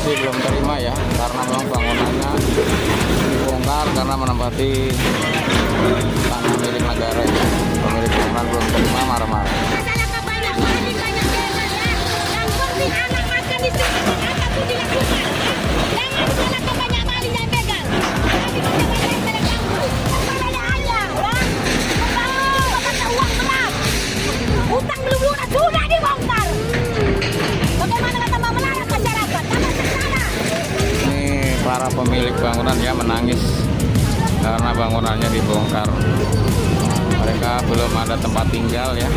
masih belum terima ya, karena memang bangunannya dibongkar karena menempati tanah milik negara ya. Pemilik bangunan belum terima, marah-marah. Masyarakat banyak mati, banyak begal ya. Yang penting anak makan di sini, apapun dilakukan. Jangan masyarakat banyak maling dan begal. Tapi banyak yang terganggu. Masalahnya aja, ya. Membangun, kata uang berat. Utang belum lunas, sudah dibongkar. Bagaimana kata melarang masyarakat? Apa secara? Ini para pemilik bangunan ya menangis karena bangunannya dibongkar. Mereka belum ada tempat tinggal ya.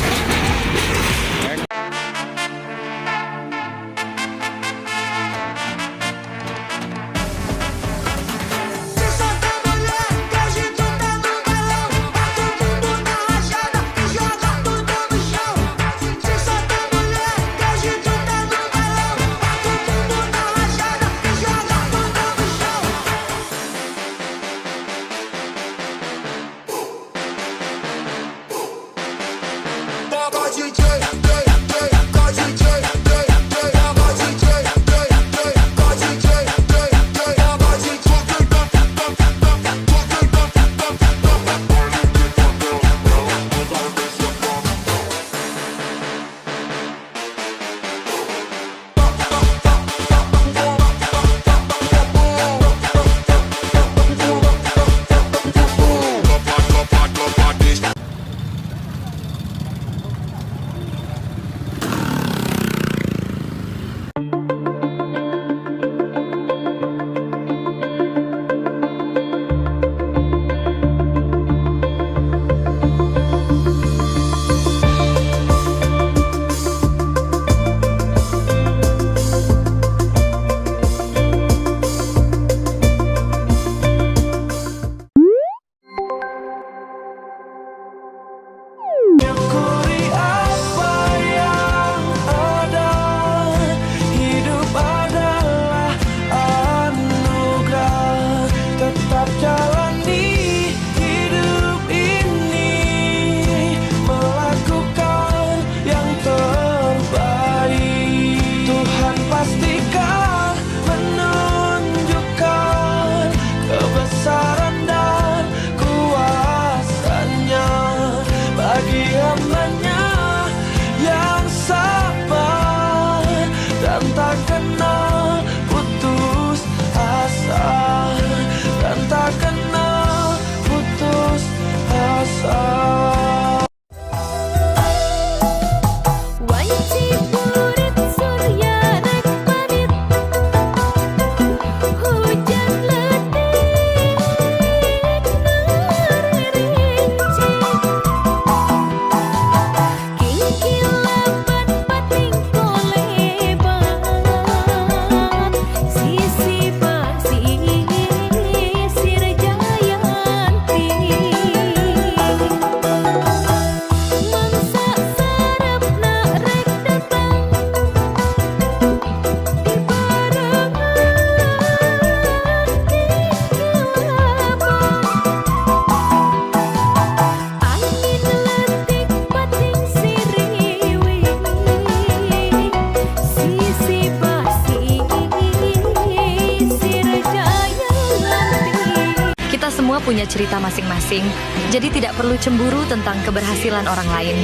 Semua punya cerita masing-masing, jadi tidak perlu cemburu tentang keberhasilan orang lain.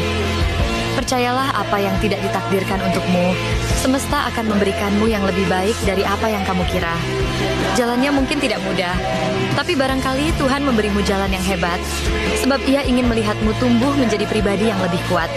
Percayalah apa yang tidak ditakdirkan untukmu, semesta akan memberikanmu yang lebih baik dari apa yang kamu kira. Jalannya mungkin tidak mudah, tapi barangkali Tuhan memberimu jalan yang hebat, sebab Ia ingin melihatmu tumbuh menjadi pribadi yang lebih kuat.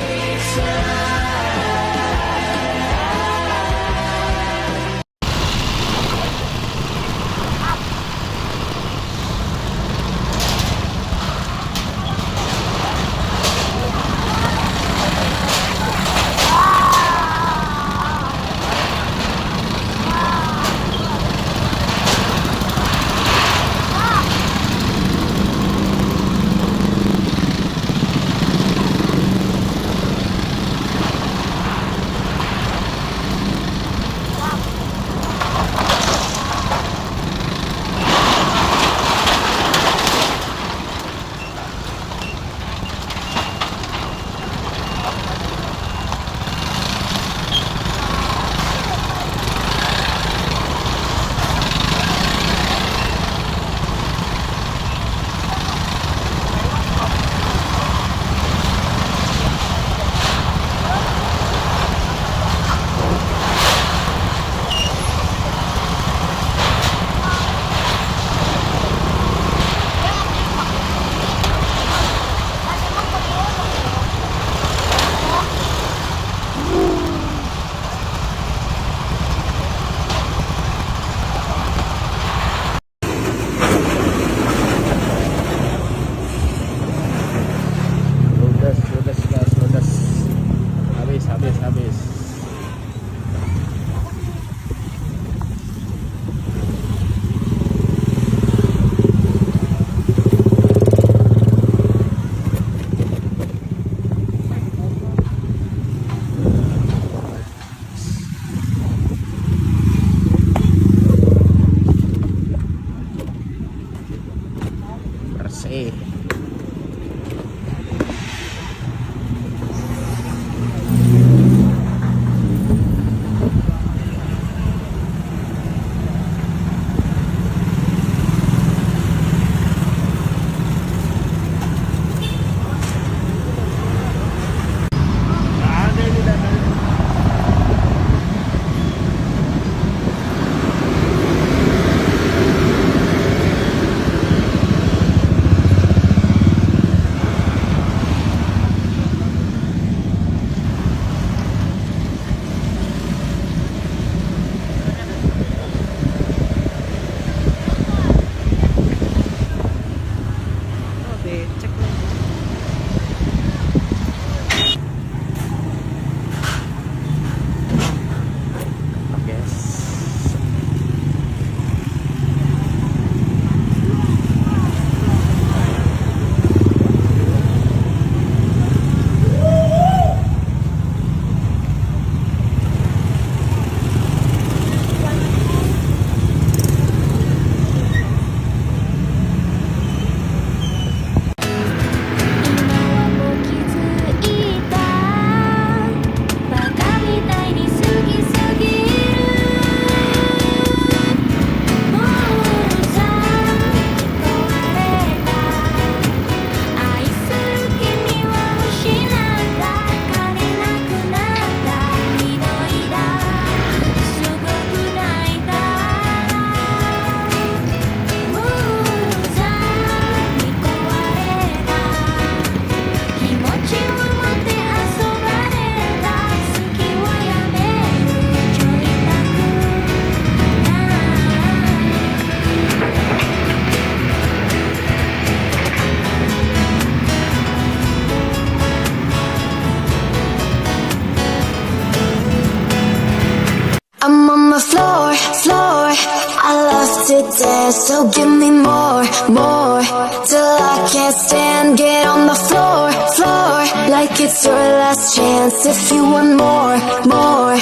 floor, floor. I love to dance, so give me more, more. Till I can't stand, get on the floor, floor. Like it's your last chance. If you want more, more,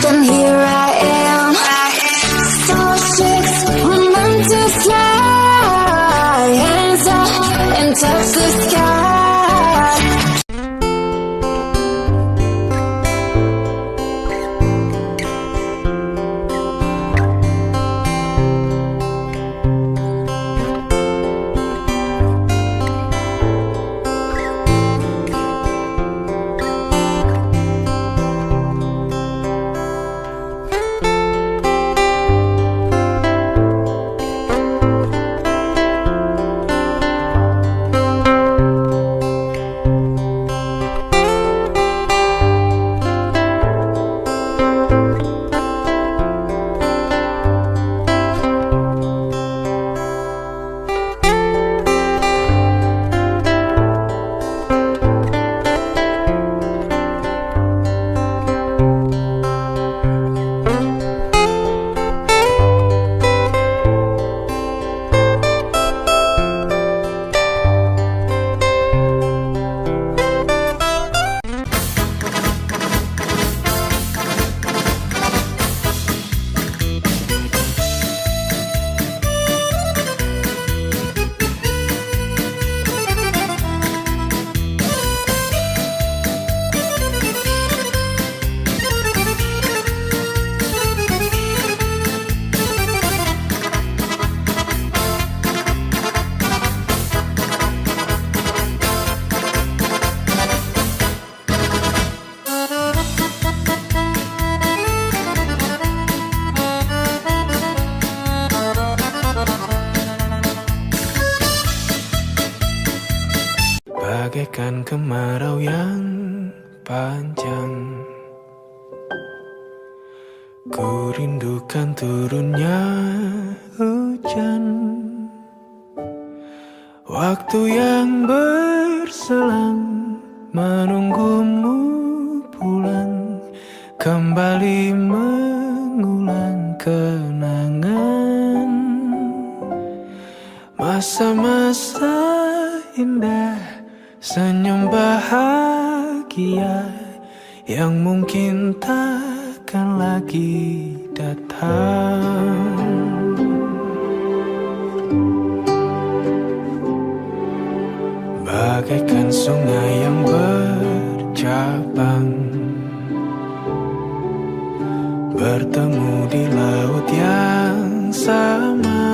then here I am. So shit, remember to fly. Hands up and touch the sky. Bagaikan kemarau yang panjang, ku rindukan turunnya hujan. Waktu yang berselang menunggumu pulang, kembali mengulang kenangan masa-masa indah, senyum bahagia yang mungkin takkan lagi datang. Bagaikan sungai yang bercabang, bertemu di laut yang sama.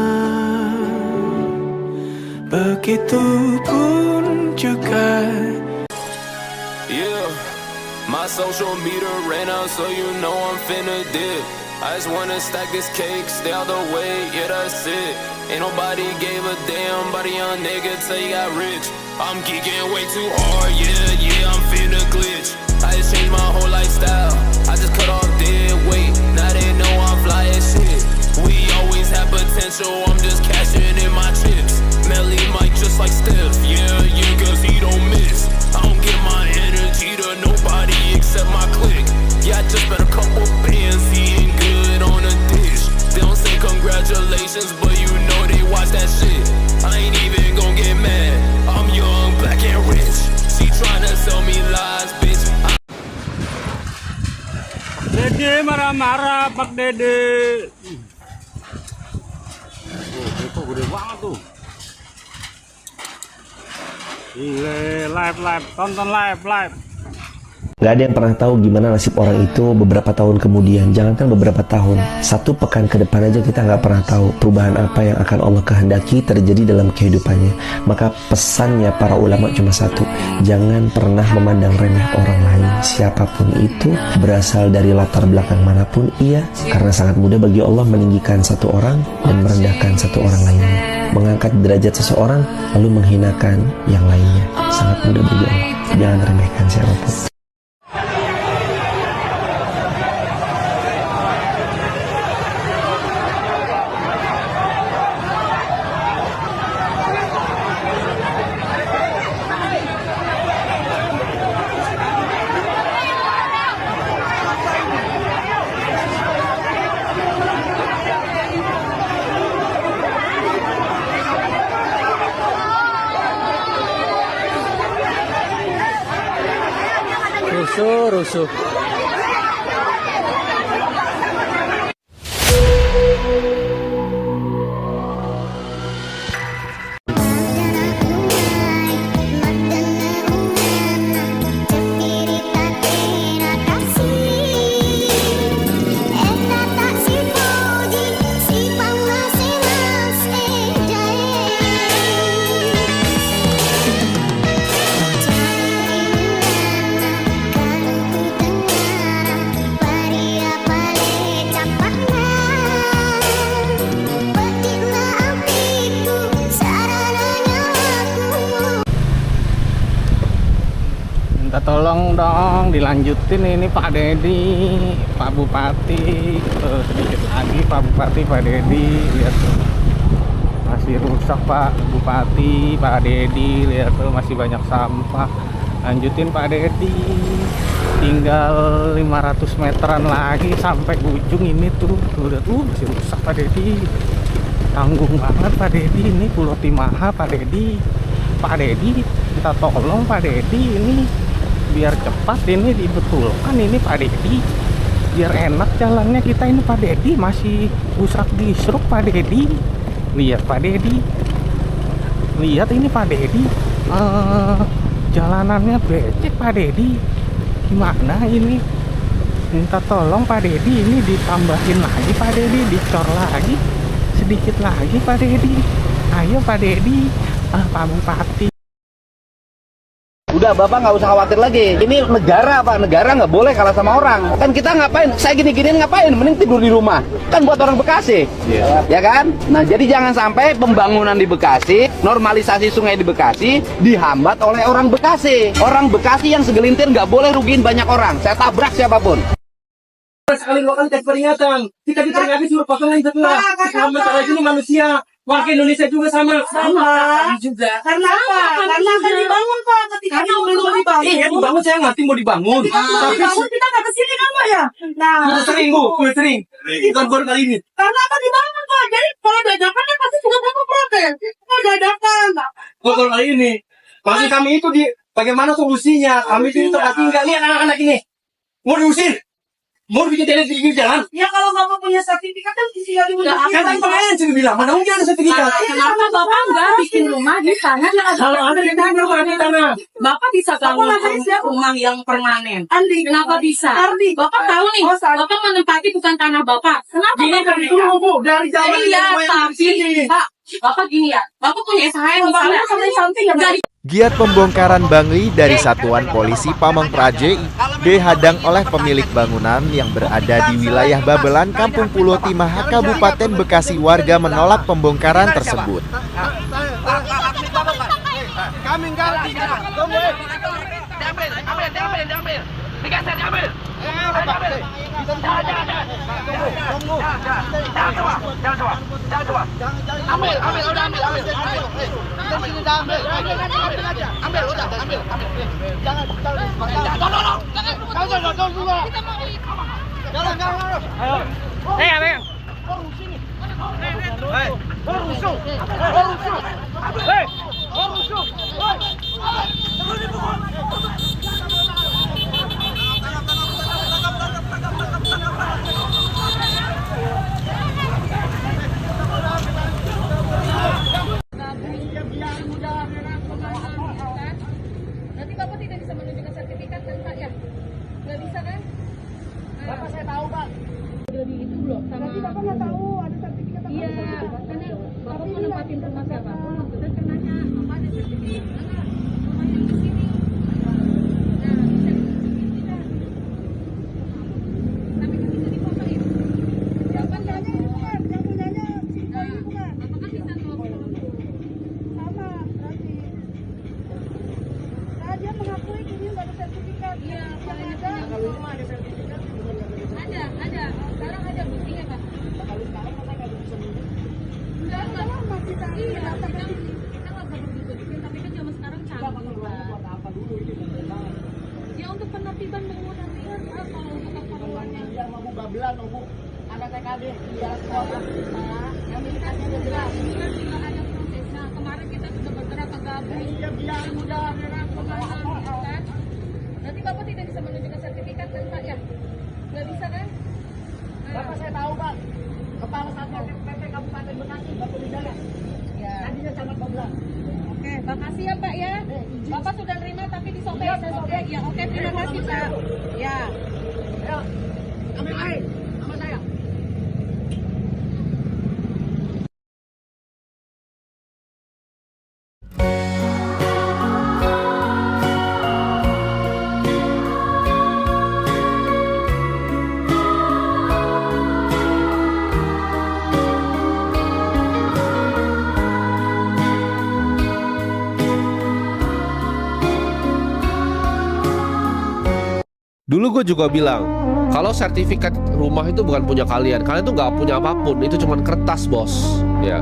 Begitupun juga. Yeah, my social meter ran out, so you know I'm finna dip. I just wanna stack this cake, stay out the way, yeah that's it. Ain't nobody gave a damn about a young nigga till he got rich. I'm geeking way too hard, yeah, I'm finna glitch. I just changed my whole lifestyle, I just cut off dead weight. Now they know I'm fly as shit. We always have potential, I'm just cashing in my chips. Melly Mike just like Steph, yeah, cause he don't miss. I don't give my energy to nobody except my clique. Yeah, I just spent a couple bands, he ain't good on a dish. They don't say congratulations, but you know they watch that shit. I ain't even gon' get mad, I'm young, black and rich. She tryna sell me lies, bitch. Dede marah-marah, Pak Dede. Itu gede banget tuh. Gile, live, tonton live. Gak ada yang pernah tahu gimana nasib orang itu beberapa tahun kemudian. Jangankan beberapa tahun, 1 pekan ke depan aja kita nggak pernah tahu perubahan apa yang akan Allah kehendaki terjadi dalam kehidupannya. Maka pesannya para ulama cuma satu: jangan pernah memandang remeh orang lain, siapapun itu, berasal dari latar belakang manapun ia, karena sangat mudah bagi Allah meninggikan satu orang dan merendahkan satu orang lainnya, mengangkat derajat seseorang lalu menghinakan yang lainnya. Sangat mudah bagi Allah. Jangan remehkan siapapun. rusuh. Minta tolong dong dilanjutin ini Pak Dedi, Pak Bupati. Sedikit lagi Pak Bupati, Pak Dedi, lihat tuh masih rusak Pak Bupati, Pak Dedi, lihat tuh masih banyak sampah. Lanjutin Pak Dedi, tinggal 500 meteran lagi sampai ujung ini tuh. Udah tuh masih rusak Pak Dedi, tanggung banget Pak Dedi. Ini Pulau Timaha Pak Dedi, Pak Dedi minta tolong Pak Dedi ini biar cepat ini dibetulkan ini Pak Dedi, biar enak jalannya kita ini Pak Dedi. Masih rusak disruk Pak Dedi, lihat Pak Dedi, lihat ini Pak Dedi, jalanannya becek Pak Dedi. Gimana ini? Minta tolong Pak Dedi, ini ditambahin lagi Pak Dedi, dicor lagi sedikit lagi Pak Dedi. Ayo Pak Dedi, Pak Bupati. Udah Bapak nggak usah khawatir lagi. Ini negara Pak, negara nggak boleh kalah sama orang. Kan kita ngapain? Saya gini-giniin ngapain? Mending tidur di rumah. Kan buat orang Bekasi, ya kan? Nah jadi jangan sampai pembangunan di Bekasi, normalisasi sungai di Bekasi dihambat oleh orang Bekasi. Orang Bekasi yang segelintir nggak boleh rugiin banyak orang. Saya tabrak siapapun. Sekali 2 kali kasih peringatan. Kita diperingati suruh pasangan setelah. Sementara ini manusia. Warga Indonesia juga sama juga. Karena apa? Karena akan dibangun Pak. Ketika belum dibangun. Iya dibangun, saya ngerti mau dibangun. Tapi dibangun kita nggak kesini kan Pak ya? Nah. Udah sering Bu, udah sering. Bukan baru kali ini. Karena akan dibangun Pak. Jadi kalau dadakan kan pasti juga Bapak protes. Kalau dadakan. Baru kali ini. Maksud kami itu bagaimana solusinya? Kami itu tinggal lihat anak-anak ini. Mau diusir. Mau bikin tenda di jalan? Ya kalau Bapak punya sertifikat kan tinggal di rumah. Kan pengen sih bilang, mana mungkin ada sertifikat? Kenapa Bapak nggak bikin rumah di sana? Kalau ada di tanah, Bapak bisa bangun rumah yang permanen. Andi, kenapa bisa? Ardi, Bapak tahu nih, Bapak menempati bukan tanah Bapak. Kenapa gini Bapak kan itu Bu, dari zaman iya, tapi Pak, Bapak gini ya, Bapak punya SHM dari Giat pembongkaran Bangli dari Satuan Polisi Pamong Praja dihadang oleh pemilik bangunan yang berada di wilayah Babelan, Kampung Pulau Timaha, Kabupaten Bekasi. Warga menolak pembongkaran tersebut. Kami enggak diambil. Nanti Bapak tidak bisa menunjukkan sertifikat kan Pak ya? Nggak bisa kan? Bapak saya tahu Pak. Lebih itu belum sama. Tapi Bapak nggak tahu ada sertifikat. Iya, karena Bapak mau nempatin rumah siapapun maksudnya kan nanya Bapak ada sertifikat mana? Rumah yang di sini. Nah, bisa ditunjukin tidak? Tapi kan bisa difotoin. Siapa tanya itu kan? Yang punyanya si Boy bukan? Bapak kan bisa telepon. Sama, berarti. Dia mengakui ini nggak ada sertifikat. Iya, yang ada kalau rumah ada sertifikat. Ada. Sekarang ada buktinya Pak. Kalau sekarang Bapak nggak bisa menunjuk. Enggak masih tahu. Iya, kita nggak bisa bukti, tapi kan zaman sekarang canggih Pak. Buat apa dulu ini? Ya untuk penertiban bangunan liar Pak, kalau untuk keperluannya. Biar mau Babelan, Bu. Ada TKD, iya sekolah. Yang miliknya jelas. Ini kan tinggal ada prosesnya. Kemarin kita sudah bergerak ke Gabung. Iya, biar mudah. Nanti Bapak tidak bisa menunjukkan sertifikat kan Pak ya? Nggak bisa kan? Bapak saya tahu Pak, Kepala Satpol PP Kabupaten Bekasi, Bapak Wijaya. Ya. Tadinya camat Bablan. Oke, makasih ya Pak ya. Bapak sudah terima tapi disobek. Oke, ya oke, terima kasih Pak. Ya. Ayo, ambil air sama saya. Dulu gue juga bilang, kalau sertifikat rumah itu bukan punya kalian tuh nggak punya apapun, itu cuma kertas bos, ya,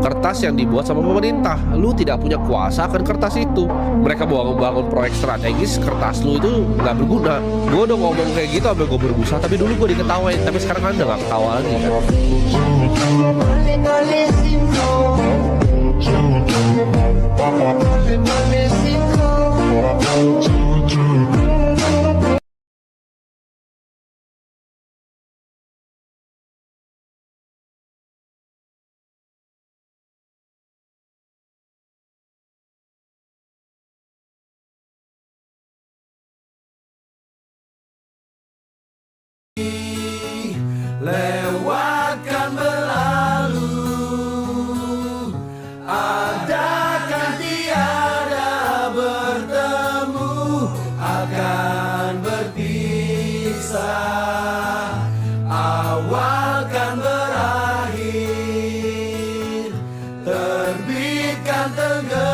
kertas yang dibuat sama pemerintah. Lu tidak punya kuasa akan kertas itu. Mereka bangun proyek strategis, kertas lu itu nggak berguna. Gue udah ngomong kayak gitu sampai gue berbusa, tapi dulu gue diketawain, tapi sekarang kan udah nggak ketawa lagi kan. Lewatkan berlalu, adakan tiada bertemu, akan berpisah, awal kan berakhir, terbitkan tenggelam,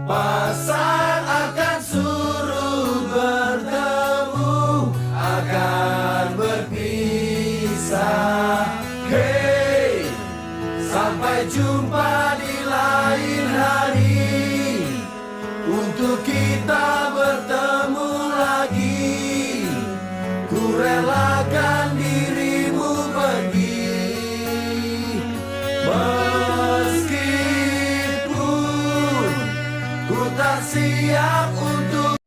pasang akan surut bertemu, akan berpisah. Hey, sampai jumpa di lain hari, untuk kita bertemu lagi. Ku relakan dirimu pergi, meskipun ku tak siap untuk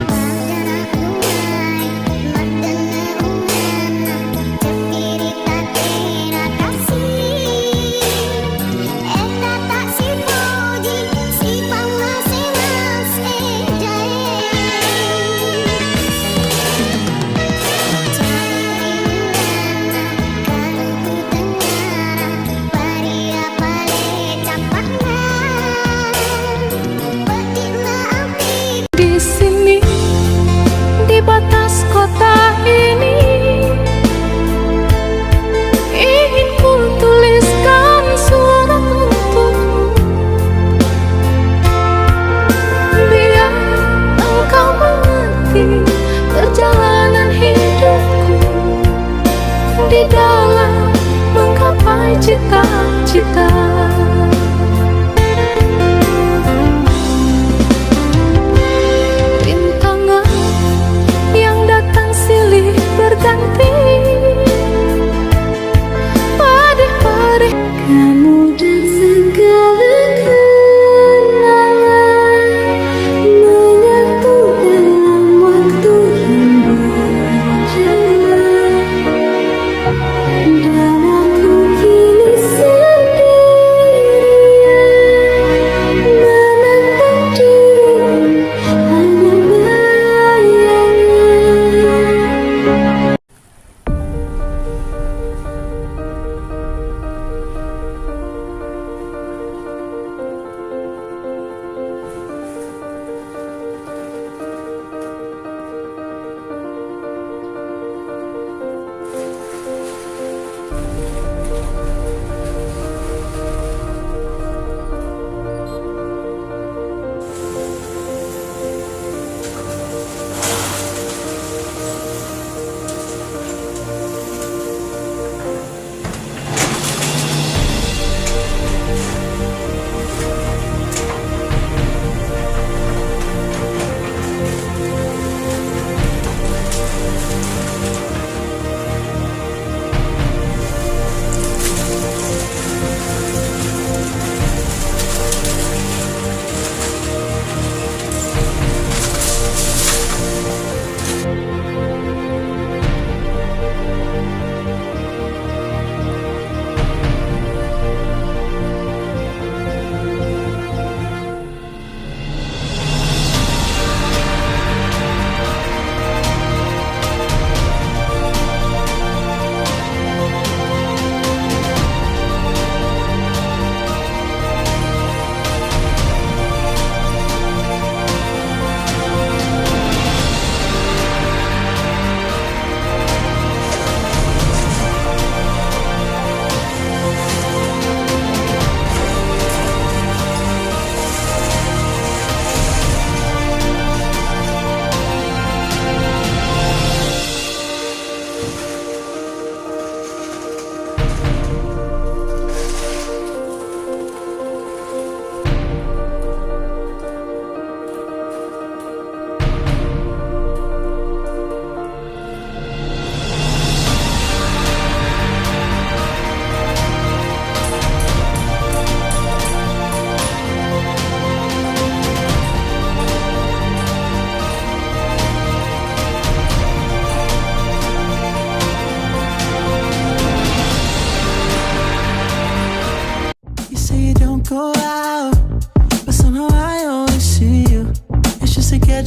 di sini, di batas kota ini, ingin ku tuliskan surat untukmu, biar engkau mengerti perjalanan hidupku di dalam menggapai cita-cita. Rintangan yang datang silih berganti, padeh-padeh kamu dan segala kenangan menyatu dalam waktu yang berjalan, dan aku kini sendirian menatap diri hanya bayangan.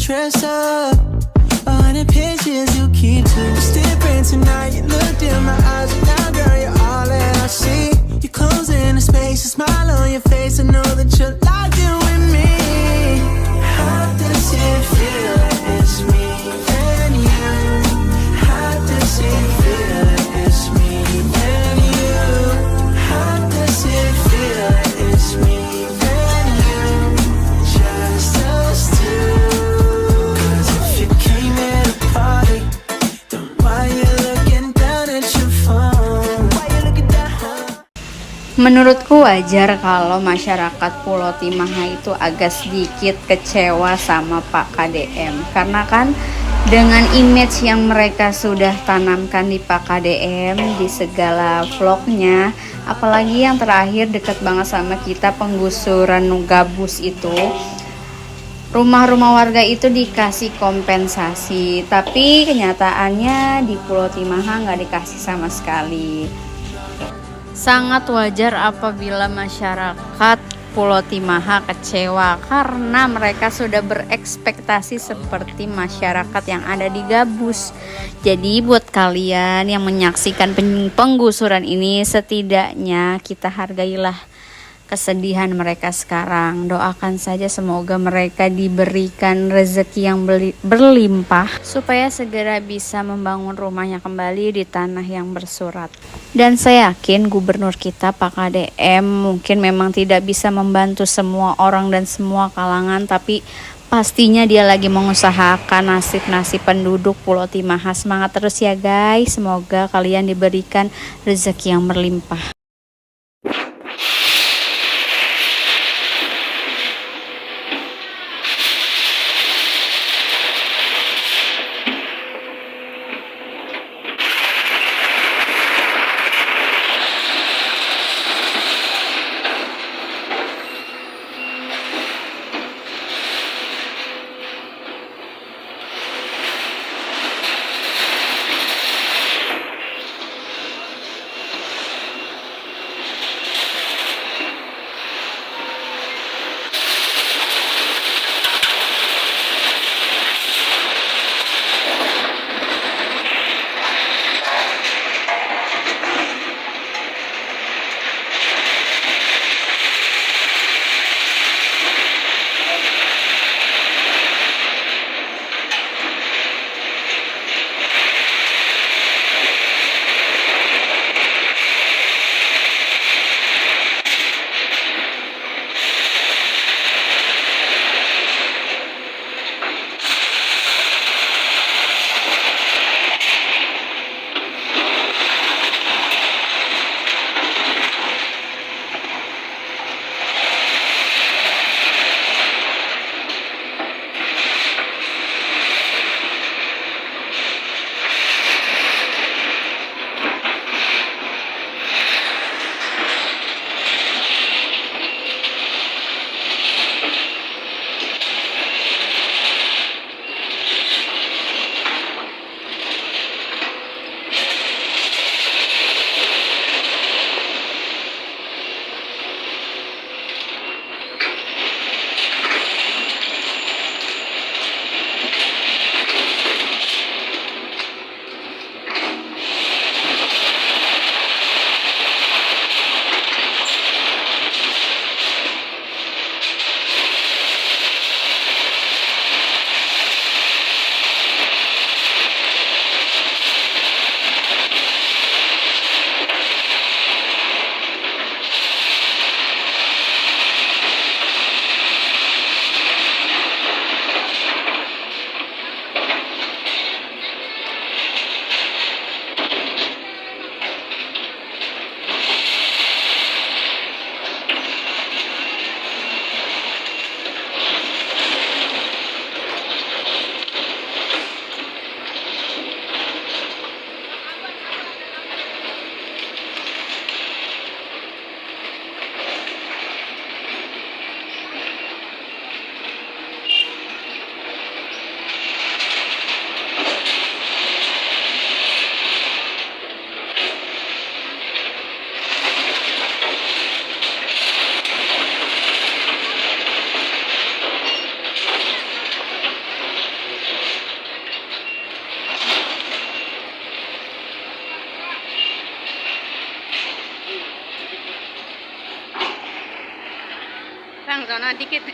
dress up. 100 pictures you keep too different tonight. You looked in my eyes and now, girl, you're all that I see. Your clothes in the space, a smile on your face. I know that you're locked in with me. How does it feel? It's me and you. How does it feel? It's me and you. How does it feel? It's me and you. Just us two. 'Cause if you came here to party, then why you looking down at your phone? Why you looking down? Menurutku wajar kalau masyarakat Pulau Timaha itu agak sedikit kecewa sama Pak KDM. Karena kan dengan image yang mereka sudah tanamkan di Pak KDM, di segala vlognya, apalagi yang terakhir dekat banget sama kita, penggusuran gabus itu, rumah-rumah warga itu dikasih kompensasi. Tapi kenyataannya di Pulau Timaha nggak dikasih sama sekali. Sangat wajar apabila masyarakat Pulau Timaha kecewa karena mereka sudah berekspektasi seperti masyarakat yang ada di Gabus. Jadi buat kalian yang menyaksikan penggusuran ini, setidaknya kita hargailah kesedihan mereka sekarang. Doakan saja semoga mereka diberikan rezeki yang berlimpah supaya segera bisa membangun rumahnya kembali di tanah yang bersurat. Dan saya yakin gubernur kita Pak KDM mungkin memang tidak bisa membantu semua orang dan semua kalangan, tapi pastinya dia lagi mengusahakan nasib-nasib penduduk Pulau Timaha. Semangat terus ya guys, semoga kalian diberikan rezeki yang berlimpah. belakang sana dikit.